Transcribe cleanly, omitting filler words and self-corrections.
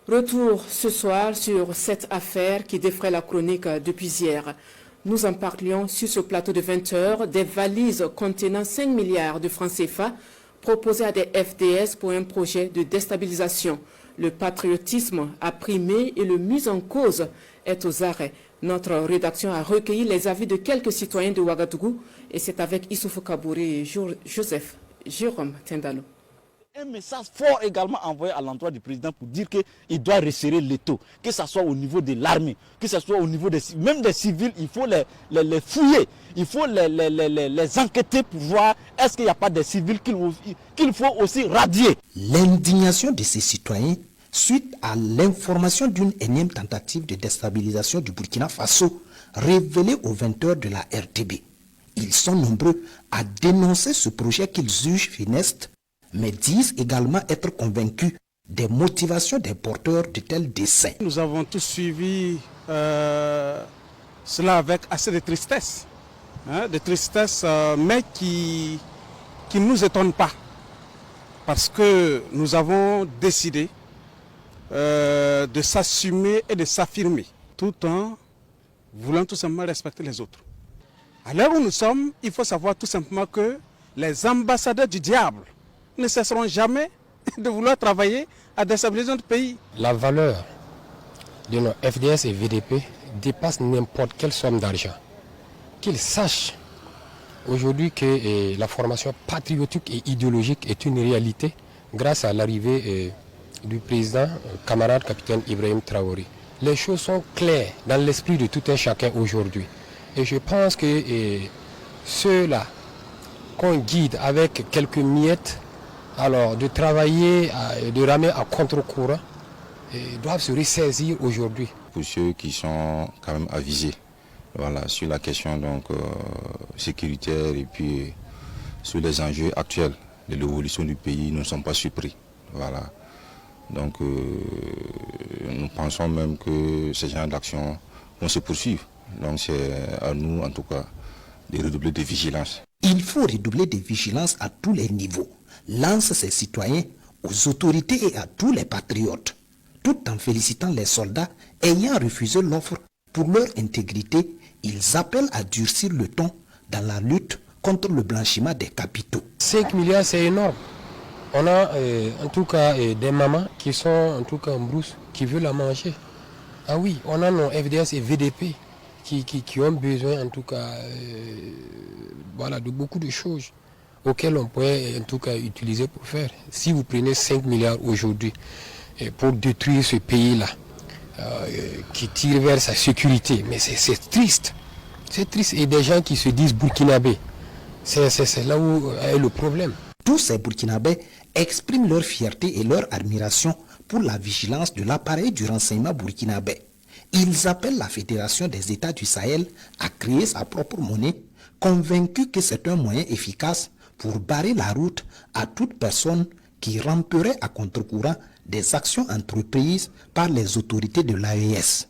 Retour ce soir sur cette affaire qui défraie la chronique depuis hier. Nous en parlions sur ce plateau de 20 heures des valises contenant 5 milliards de francs CFA proposées à des FDS pour un projet de déstabilisation. Le patriotisme a primé et le mise en cause est aux arrêts. Notre rédaction a recueilli les avis de quelques citoyens de Ouagadougou et c'est avec Issoufou Kabouri et Joseph Jérôme Tendalo. Un message fort également envoyé à l'endroit du président pour dire qu'il doit resserrer l'étau, que ce soit au niveau de l'armée, que ce soit au niveau même des civils, il faut les fouiller, il faut les enquêter pour voir est-ce qu'il n'y a pas des civils qu'il faut aussi radier. L'indignation de ces citoyens suite à l'information d'une énième tentative de déstabilisation du Burkina Faso révélée aux 20h de la RTB. Ils sont nombreux à dénoncer ce projet qu'ils jugent funeste, mais disent également être convaincus des motivations des porteurs de tels desseins. Nous avons tous suivi cela avec assez de tristesse, mais qui ne nous étonne pas, parce que nous avons décidé de s'assumer et de s'affirmer, tout en voulant tout simplement respecter les autres. À l'heure où nous sommes, il faut savoir tout simplement que les ambassadeurs du diable ne cesseront jamais de vouloir travailler à déstabiliser notre pays. La valeur de nos FDS et VDP dépasse n'importe quelle somme d'argent. Qu'ils sachent aujourd'hui que la formation patriotique et idéologique est une réalité grâce à l'arrivée du président, camarade capitaine Ibrahim Traoré. Les choses sont claires dans l'esprit de tout un chacun aujourd'hui. Et je pense que ceux-là qu'on guide avec quelques miettes, alors de travailler, de ramer à contre-courant, doivent se ressaisir aujourd'hui. Pour ceux qui sont quand même avisés, voilà, sur la question donc, sécuritaire et puis sur les enjeux actuels de l'évolution du pays, nous ne sommes pas surpris. Voilà. Donc nous pensons même que ces genres d'actions vont se poursuivre. Donc c'est à nous en tout cas de redoubler de vigilance. Il faut redoubler de vigilance à tous les niveaux. Lance ses citoyens aux autorités et à tous les patriotes, tout en félicitant les soldats ayant refusé l'offre pour leur intégrité. Ils appellent à durcir le ton dans la lutte contre le blanchiment des capitaux. 5 milliards, c'est énorme. On a en tout cas des mamans qui sont en tout cas en brousse, qui veulent la manger. Ah oui, on a nos FDS et VDP qui ont besoin en tout cas voilà, de beaucoup de choses auxquelles on pourrait en tout cas utiliser pour faire. Si vous prenez 5 milliards aujourd'hui pour détruire ce pays-là, qui tire vers sa sécurité, mais c'est triste. C'est triste. Et des gens qui se disent burkinabés, c'est là où est le problème. Tous ces burkinabés expriment leur fierté et leur admiration pour la vigilance de l'appareil du renseignement burkinabé. Ils appellent la Fédération des États du Sahel à créer sa propre monnaie, convaincus que c'est un moyen efficace pour barrer la route à toute personne qui ramperait à contre-courant des actions entreprises par les autorités de l'AES.